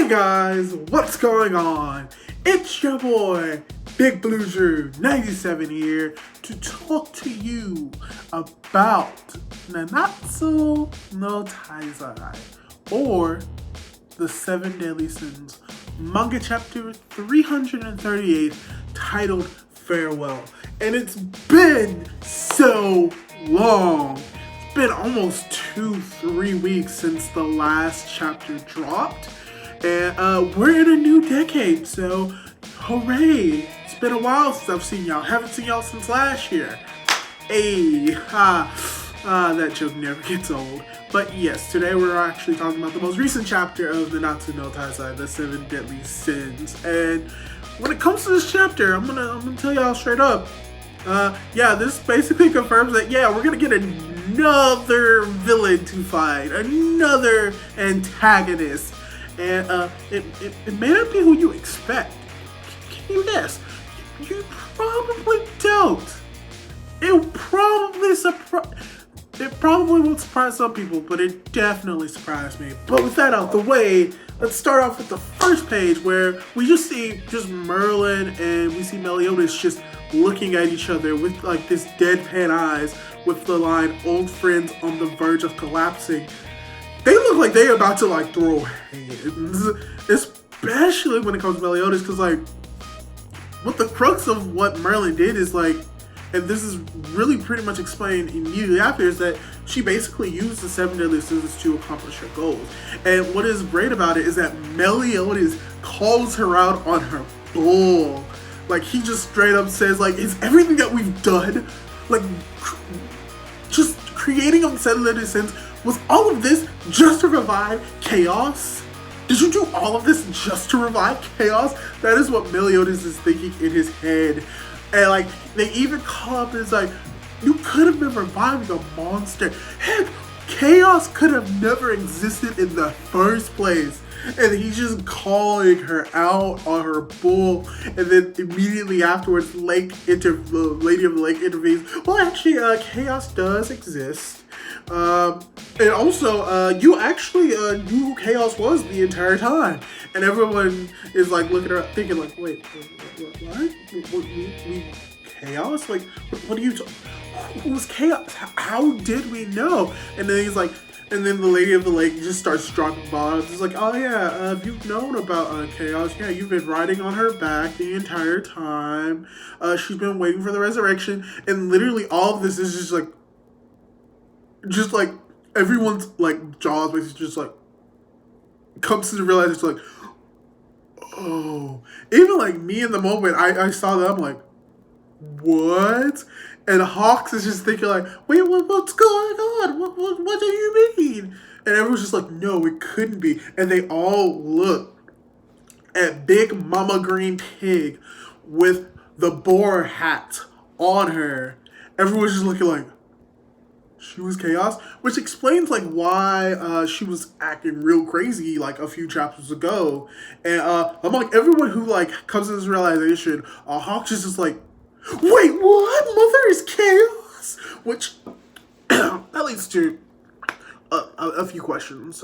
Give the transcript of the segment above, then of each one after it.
Hey guys, what's going on? It's your boy, Big Blue Drew 97 here to talk to you about Nanatsu no Taizai, or the 7 Deadly Sins, Manga chapter 338, titled Farewell. And it's been so long. It's been almost 2-3 weeks since the last chapter dropped. And we're in a new decade, so hooray! It's been a while since I've seen y'all. Haven't seen y'all since last year. Hey, that joke never gets old. But yes, today we're actually talking about the most recent chapter of Nanatsu no Taizai, the 7 Deadly Sins. And when it comes to this chapter, I'm gonna tell y'all straight up. This basically confirms that we're gonna get another villain to fight, another antagonist. And it may not be who you expect. Can you guess? You probably don't. It probably won't surprise some people, but it definitely surprised me. But with that out the way, let's start off with the first page where we just see Merlin and we see Meliodas just looking at each other with like this deadpan eyes with the line, "Old friends on the verge of collapsing." They look like they're about to like throw hands, especially when it comes to Meliodas, because like what the crux of what Merlin did is like, and this is really pretty much explained immediately after, is that she basically used the 7 Deadly Sins to accomplish her goals. And what is great about it is that Meliodas calls her out on her bull. Like, he just straight up says, like, is everything that we've done, like, just creating of the 7 Deadly Sins, was all of this just to revive chaos? Did you do all of this just to revive chaos? That is what Meliodas is thinking in his head. And like, they even call up and it's like, you could have been reviving a monster. Heck, chaos could have never existed in the first place. And he's just calling her out on her bull. And then immediately afterwards, the Lady of the Lake intervenes. Well, actually, chaos does exist. And also, you actually knew who chaos was the entire time. And everyone is like looking around thinking like, wait, what? We chaos? Like, what are you who's chaos? How did we know? And then he's like, and then the Lady of the Lake just starts dropping bombs. It's like, oh yeah, you've known about chaos. Yeah, you've been riding on her back the entire time. She's been waiting for the resurrection. And literally all of this is just like everyone's like jaws basically just like comes to realize it's like, oh, even like me in the moment, I saw that, I'm like, what? And Hawks is just thinking like, wait, what's going on? What do you mean? And everyone's just like, no, it couldn't be. And they all look at Big Mama Green Pig with the boar hat on her. Everyone's just looking like, she was chaos, which explains like why she was acting real crazy like a few chapters ago. And among everyone who like comes to this realization, Hawks is just like, wait, what? Mother is chaos? Which that leads to a few questions.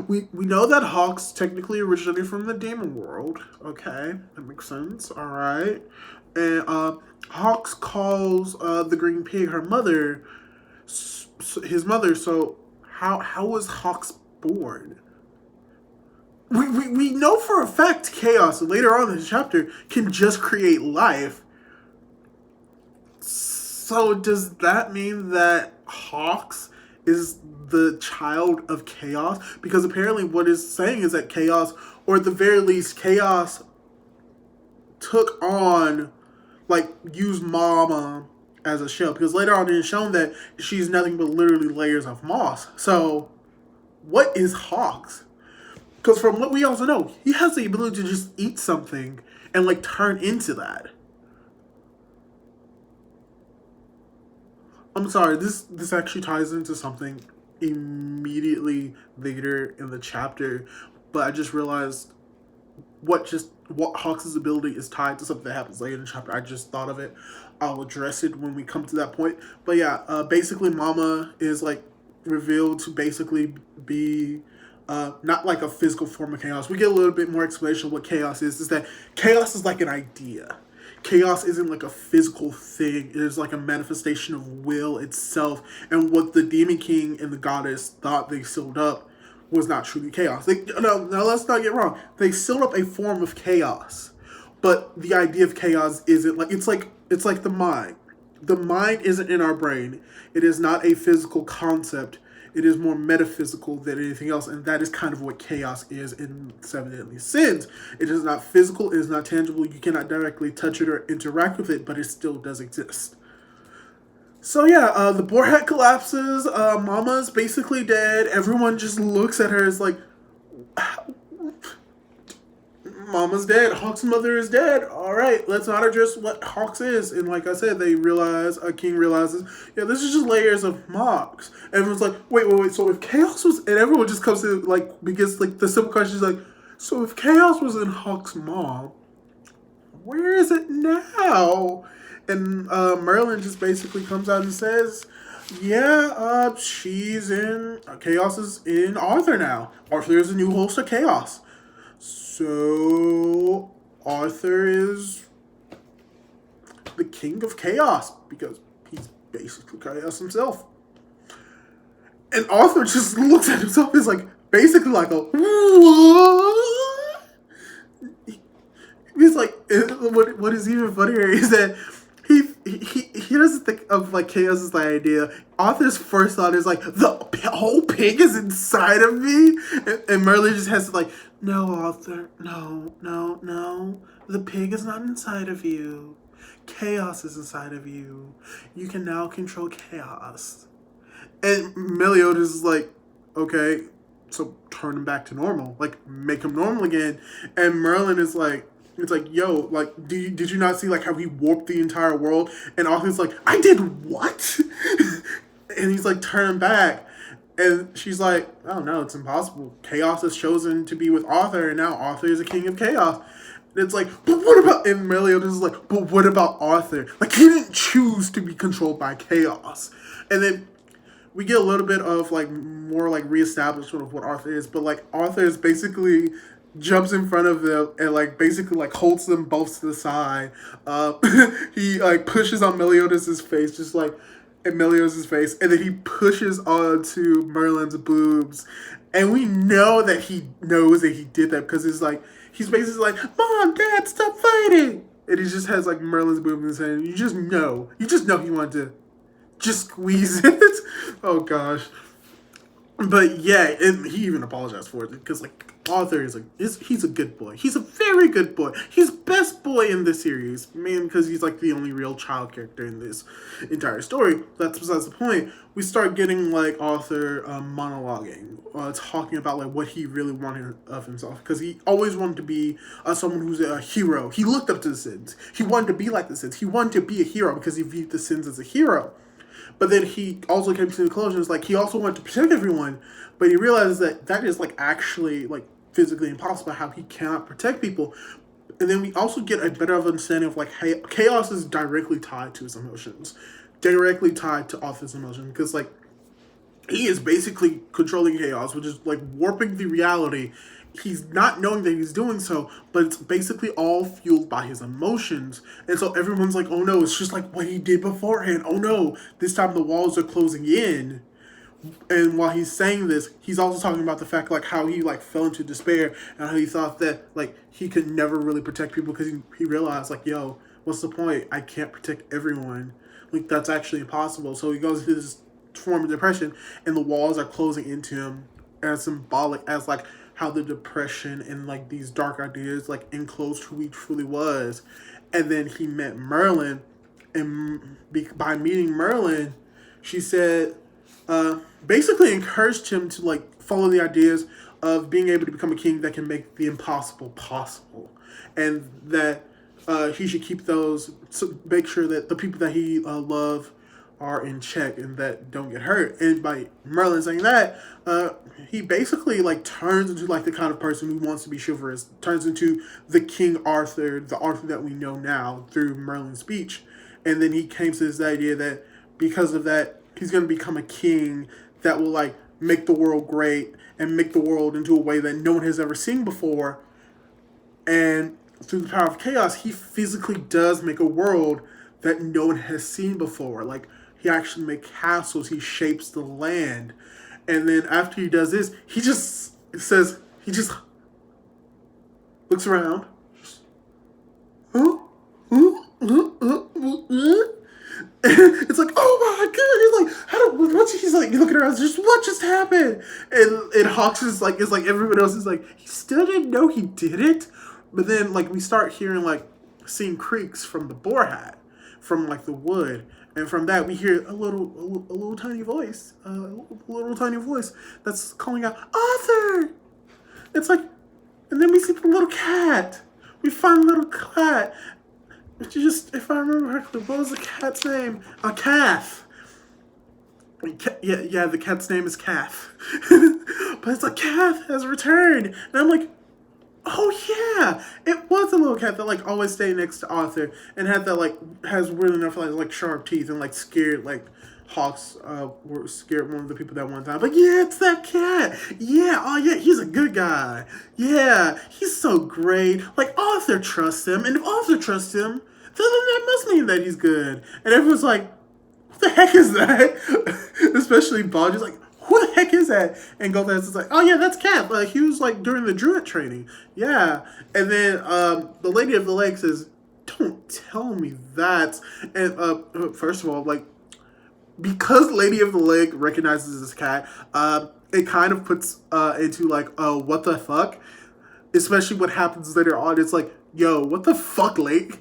We know that Hawks technically originated from the demon world. Okay, that makes sense. All right, and Hawks calls the Green Pig her mother. His mother. So how was Hawks born? We know for a fact chaos later on in the chapter can just create life. So does that mean that Hawks is the child of chaos? Because apparently what it's saying is that chaos, or at the very least chaos, took on, like, used Mama as a shell, because later on it is shown that she's nothing but literally layers of moss. So what is Hawks? Because from what we also know, he has the ability to just eat something and like turn into that. I'm sorry, this actually ties into something immediately later in the chapter, but I just realized what Hawks' ability is tied to something that happens later in the chapter. I just thought of it. I'll address it when we come to that point. But yeah, basically Mama is like revealed to basically be not like a physical form of chaos. We get a little bit more explanation of what chaos is that chaos is like an idea. Chaos isn't like a physical thing. It is like a manifestation of will itself. And what the Demon King and the Goddess thought they sealed up was not truly chaos. Now let's not get wrong. They sealed up a form of chaos. But the idea of chaos isn't like it's like the mind. The mind isn't in our brain. It is not a physical concept. It is more metaphysical than anything else, and that is kind of what chaos is in Seven Deadly Sins. It is not physical, it is not tangible, you cannot directly touch it or interact with it, but it still does exist. So yeah, the boar head collapses, Mama's basically dead, everyone just looks at her as like, Mama's dead, Hawk's mother is dead. Alright, let's not address what Hawks is. And like I said, King realizes, yeah, this is just layers of mocks. Everyone's like, wait, so if chaos was, and everyone just comes to like, because like the simple question is like, so if chaos was in Hawk's mom, where is it now? And Merlin just basically comes out and says, yeah, she's in, chaos is in Arthur now. Arthur is a new host of chaos. So, Arthur is the king of chaos because he's basically chaos himself. And Arthur just looks at himself as like, basically like a, what? He's like, what is even funnier is that he doesn't think of like chaos as the idea. Arthur's first thought is like, the whole pig is inside of me? And Merlin just has to like, no, Arthur, no. The pig is not inside of you. Chaos is inside of you. You can now control chaos. And Meliodas is like, okay, so turn him back to normal. Like, make him normal again. And Merlin is like, it's like, yo, like, did you not see like how he warped the entire world? And Arthur's like, I did what? And he's like, turn him back. And she's like, oh no, it's impossible. Chaos has chosen to be with Arthur, and now Arthur is a king of chaos. And it's like, but what about, and Meliodas is like, but what about Arthur? Like, he didn't choose to be controlled by chaos. And then we get a little bit of like more like reestablishment of what Arthur is, but like Arthur is basically jumps in front of them and like basically like holds them both to the side. He like pushes on Meliodas' face, just like in Meliodas' face, and then he pushes onto Merlin's boobs. And we know that he knows that he did that because it's like he's basically like, Mom, Dad, stop fighting. And he just has like Merlin's boob in his hand. You just know he wanted to just squeeze it. Oh gosh. But yeah, and he even apologized for it because like Arthur he's a good boy. He's a very good boy. He's best boy in this series, man, because he's like the only real child character in this entire story. That's besides the point. We start getting like Arthur monologuing, talking about like what he really wanted of himself, because he always wanted to be someone who's a hero. He looked up to the Sins. He wanted to be like the Sins. He wanted to be a hero because he viewed the Sins as a hero. But then he also came to the conclusion, like, he also wanted to protect everyone, but he realizes that is, like, actually, like, physically impossible, how he cannot protect people. And then we also get a better understanding of, like, chaos is directly tied to his emotions. Directly tied to Arthur's emotions. Because, like, he is basically controlling chaos, which is, like, warping the reality. He's not knowing that he's doing so, but it's basically all fueled by his emotions. And so everyone's like, oh no, it's just like what he did beforehand. Oh no, this time the walls are closing in. And while he's saying this, he's also talking about the fact like how he like fell into despair and how he thought that like he could never really protect people because he realized like, yo, what's the point? I can't protect everyone. Like, that's actually impossible. So he goes into this form of depression and the walls are closing into him as symbolic as like how the depression and like these dark ideas like enclosed who he truly was. And then he met Merlin, and by meeting Merlin, she said, basically encouraged him to like follow the ideas of being able to become a king that can make the impossible possible, and that he should keep those, so make sure that the people that he love are in check and that don't get hurt. And by Merlin saying that, he basically like turns into like the kind of person who wants to be chivalrous, turns into the King Arthur, the Arthur that we know now through Merlin's speech. And then he came to this idea that because of that, he's going to become a king that will like make the world great and make the world into a way that no one has ever seen before. And through the power of chaos, he physically does make a world that no one has seen before. Like, he actually makes castles, he shapes the land. And then after he does this, he just looks around. Huh? It's like, oh my god! He's like, he's like looking around, just what just happened? And Hawks is like everyone else is like, he still didn't know he did it. But then like we start hearing like seeing creaks from the boar hat, from like the wood, and from that we hear a little tiny voice, that's calling out, Arthur. It's like, and then we see the little cat. We find the little cat. If I remember correctly, what was the cat's name? A calf. Yeah, the cat's name is Calf. But it's like, Calf has returned. And I'm like, oh yeah, it was a little cat that like always stayed next to Arthur and had that like, has weird enough like sharp teeth and like scared like Hawks were scared one of the people that one time. But yeah, it's that cat. Yeah, oh yeah, he's a good guy. Yeah, he's so great. Like, Arthur trusts him, and if Arthur trusts him, then that must mean that he's good. And everyone's like, what the heck is that? Especially Bodge's like, who the heck is that? And Golden's is like, oh yeah, that's Cap. He was like during the Druid training. Yeah. And then the Lady of the Lake says, don't tell me that. And first of all, like, because Lady of the Lake recognizes this cat, it kind of puts into like, oh, what the fuck? Especially what happens later on. It's like, yo, what the fuck, Lake?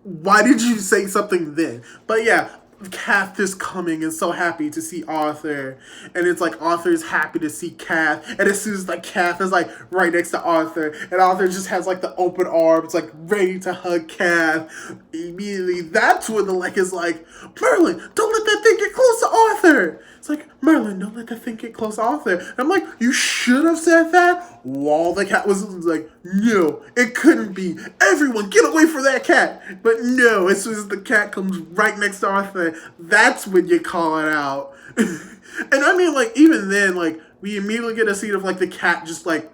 Why did you say something then? But yeah, Kath is coming and so happy to see Arthur. And it's like Arthur's happy to see Kath. And as soon as like Kath is like right next to Arthur, and Arthur just has like the open arms, like ready to hug Kath. Immediately, that's when the Lake is like, Merlin, don't let that thing get close to Arthur. It's like, Merlin, don't let that thing get close to Arthur. And I'm like, you should have said that. While the cat was like, no, it couldn't be. Everyone get away from that cat. But no, as soon as the cat comes right next to Arthur, that's when you call it out. And I mean, like, even then, like, we immediately get a scene of like the cat just like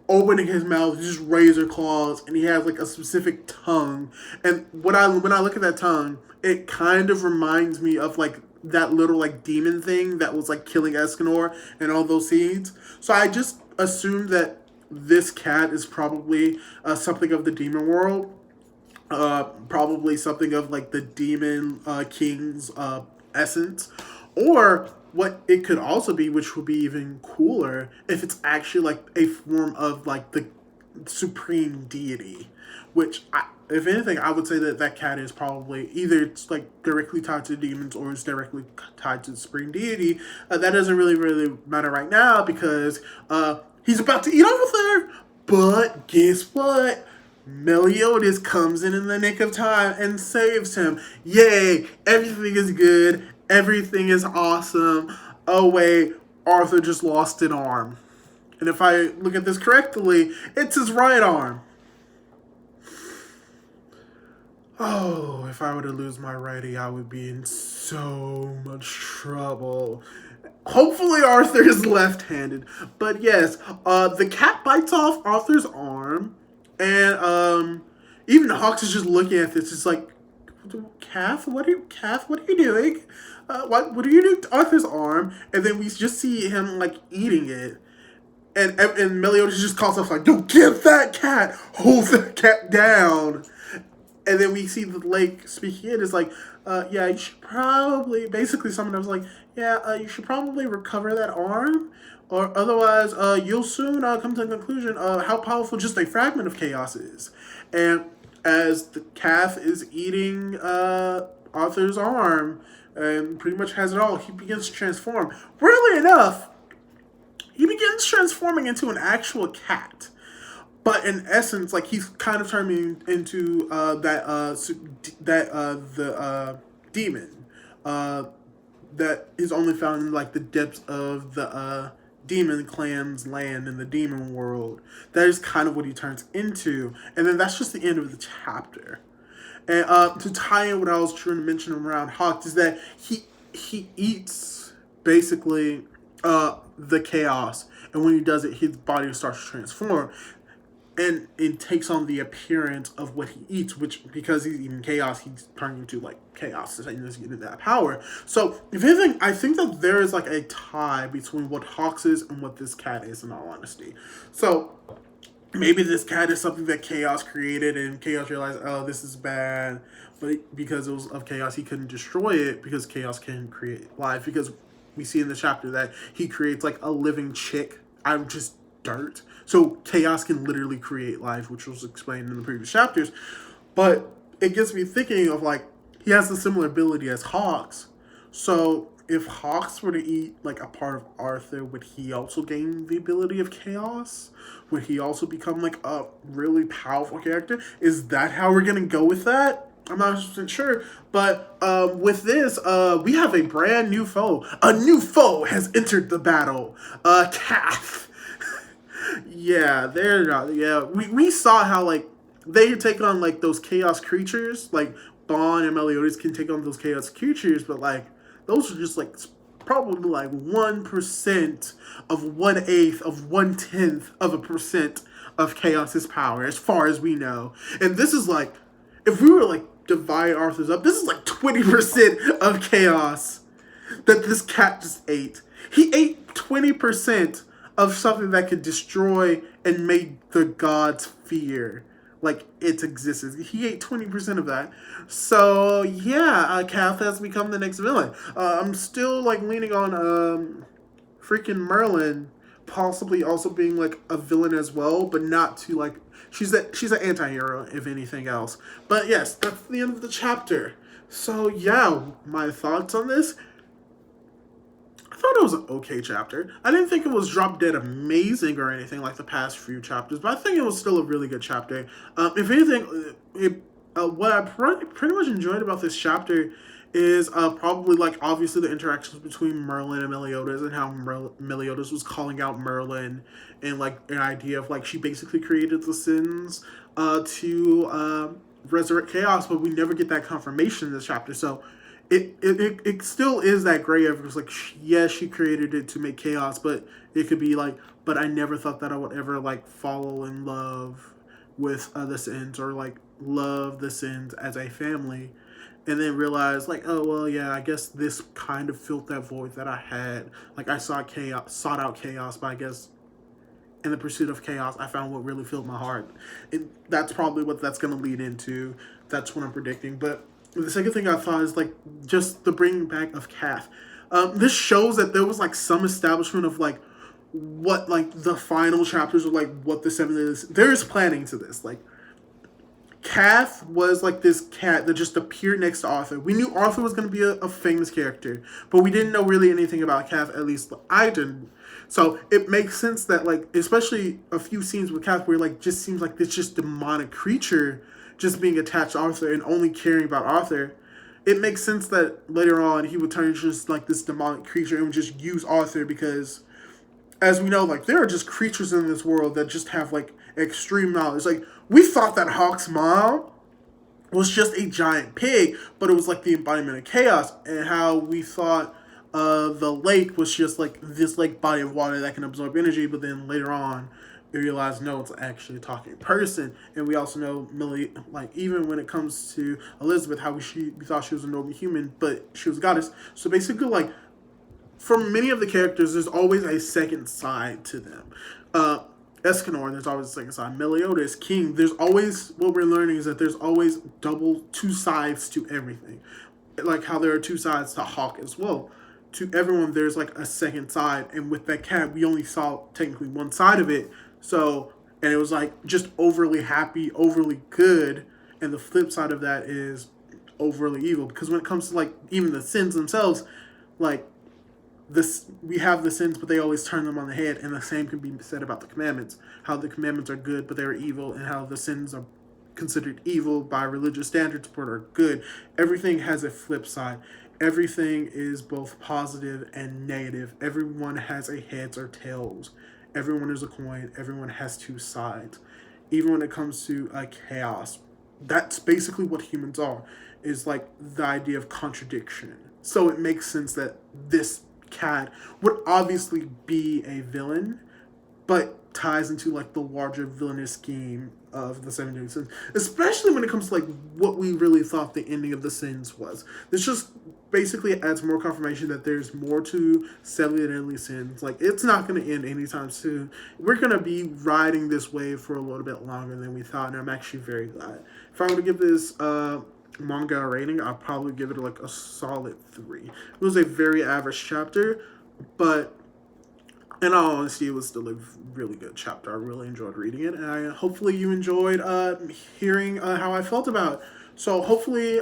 opening his mouth, just razor claws, and he has like a specific tongue. And when I look at that tongue, it kind of reminds me of like that little like demon thing that was like killing Escanor and all those scenes. So I just assumed that this cat is probably something of the demon world. Probably something of like the demon king's essence. Or what it could also be, which would be even cooler, if it's actually like a form of like the supreme deity. Which, if anything, I would say that cat is probably either it's like directly tied to demons or it's directly tied to the supreme deity. That doesn't really matter right now because he's about to eat Arthur. But guess what? Meliodas comes in the nick of time and saves him. Yay! Everything is good. Everything is awesome. Oh wait, Arthur just lost an arm. And if I look at this correctly, it's his right arm. Oh, if I were to lose my righty, I would be in so much trouble. Hopefully Arthur is left-handed. But yes, the cat bites off Arthur's arm. And even Hawks is just looking at this. It's like, Kath, what are you doing? What are you doing to Arthur's arm? And then we just see him like eating it. And Meliodas just calls us like, don't give that cat! Hold that cat down! And then we see the Lake speaking in. It's like, yeah, you should probably, basically someone was like, yeah, you should probably recover that arm, or otherwise you'll soon come to the conclusion of how powerful just a fragment of chaos is. And as the calf is eating Arthur's arm and pretty much has it all, he begins to transform. Weirdly enough, he begins transforming into an actual cat. But in essence, like, he's kind of turning into the demon that is only found in like the depths of the demon clan's land in the demon world. That is kind of what he turns into, and then that's just the end of the chapter. And to tie in what I was trying to mention around Hawk is that he eats basically the chaos, and when he does it, his body starts to transform, and it takes on the appearance of what he eats, which, because he's eating chaos, he's turning into like chaos and is getting that power. So if anything, I think that there is like a tie between what Hawks is and what this cat is, in all honesty. So maybe this cat is something that Chaos created, and Chaos realized, oh, this is bad. But because it was of Chaos, he couldn't destroy it, because Chaos can create life. Because we see in the chapter that he creates like a living chick out of just dirt. So Chaos can literally create life, which was explained in the previous chapters. But it gets me thinking of like, he has a similar ability as Hawks. So if Hawks were to eat like a part of Arthur, would he also gain the ability of Chaos? Would he also become like a really powerful character? Is that how we're gonna go with that? I'm not 100% sure, but with this, we have a brand new foe. A new foe has entered the battle. Calf. Yeah, they're not. Yeah, we saw how like they take on like those chaos creatures, like Bond and Meliodas can take on those chaos creatures, but like those are just like probably like 1% of 1/8 of 1/10 of a percent of chaos's power, as far as we know. And this is like, if we were like divide Arthur's up, this is like 20% of chaos that this cat just ate. He ate 20% of something that could destroy and make the gods fear like its existence. He ate 20% of that. So yeah, Kath has become the next villain. I'm still like leaning on freaking Merlin possibly also being like a villain as well, but not to like, she's an anti-hero if anything else. But yes, that's the end of the chapter. So yeah, my thoughts on this. I thought it was an okay chapter. I didn't think it was drop dead amazing or anything like the past few chapters, but I think it was still a really good chapter. If anything, what I pretty much enjoyed about this chapter is probably like obviously the interactions between Merlin and Meliodas, and how Meliodas was calling out Merlin, and like an idea of like she basically created the sins to resurrect chaos, but we never get that confirmation in this chapter. So it still is that gray area. It's like, yes, she created it to make chaos, but it could be like, but I never thought that I would ever like fall in love with the Sins, or like love the Sins as a family, and then realize like, oh well, yeah, I guess this kind of filled that void that I had. Like I sought out chaos, but I guess in the pursuit of chaos, I found what really filled my heart. And that's probably what that's going to lead into. That's what I'm predicting. But the second thing I thought is like just the bringing back of Kath. This shows that there was like some establishment of like what like the final chapters, or like what the seven is. There is planning to this. Like Kath was like this cat that just appeared next to Arthur. We knew Arthur was going to be a famous character, but we didn't know really anything about Kath. At least I didn't. So it makes sense that like, especially a few scenes with Kath where like just seems like this just demonic creature just being attached to Arthur and only caring about Arthur. It makes sense that later on he would turn into just like this demonic creature and would just use Arthur, because as we know, like there are just creatures in this world that just have like extreme knowledge. Like we thought that Hawk's mom was just a giant pig, but it was like the embodiment of chaos, and how we thought the lake was just like this like body of water that can absorb energy, but then later on we realized no, it's actually a talking person. And we also know Millie, like even when it comes to Elizabeth, how we thought she was a normal human, but she was a goddess. So basically, like for many of the characters, there's always a second side to them. Escanor, there's always a second side. Meliodas, King, there's always, what we're learning is that there's always two sides to everything. Like how there are two sides to Hawk as well. To everyone, there's like a second side. And with that cat, we only saw technically one side of it. So, and it was like just overly happy, overly good. And the flip side of that is overly evil. Because when it comes to like even the sins themselves, like this, we have the sins, but they always turn them on the head. And the same can be said about the commandments. How the commandments are good, but they're evil, and how the sins are considered evil by religious standards, but are good. Everything has a flip side. Everything is both positive and negative. Everyone has a heads or tails. Everyone is a coin. Everyone has two sides. Even when it comes to chaos, that's basically what humans are. Is like the idea of contradiction. So it makes sense that this cat would obviously be a villain, but ties into like the larger villainous scheme of the Seven Deadly Sins, especially when it comes to like what we really thought the ending of the sins was. This just basically adds more confirmation that there's more to Seven Deadly Sins. Like, it's not going to end anytime soon. We're going to be riding this wave for a little bit longer than we thought, and I'm actually very glad. If I were to give this manga a rating, I'd probably give it like a solid 3. It was a very average chapter, but in all honesty, it was still a really good chapter. I really enjoyed reading it, and hopefully you enjoyed hearing how I felt about it. So hopefully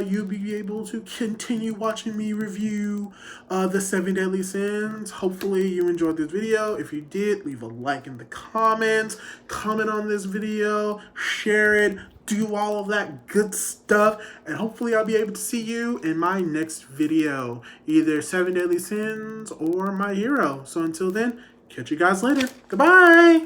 you'll be able to continue watching me review the Seven Deadly Sins. Hopefully you enjoyed this video. If you did, leave a like in the comments. Comment on this video. Share it. Do all of that good stuff. And hopefully I'll be able to see you in my next video. Either Seven Deadly Sins or My Hero. So until then, catch you guys later. Goodbye!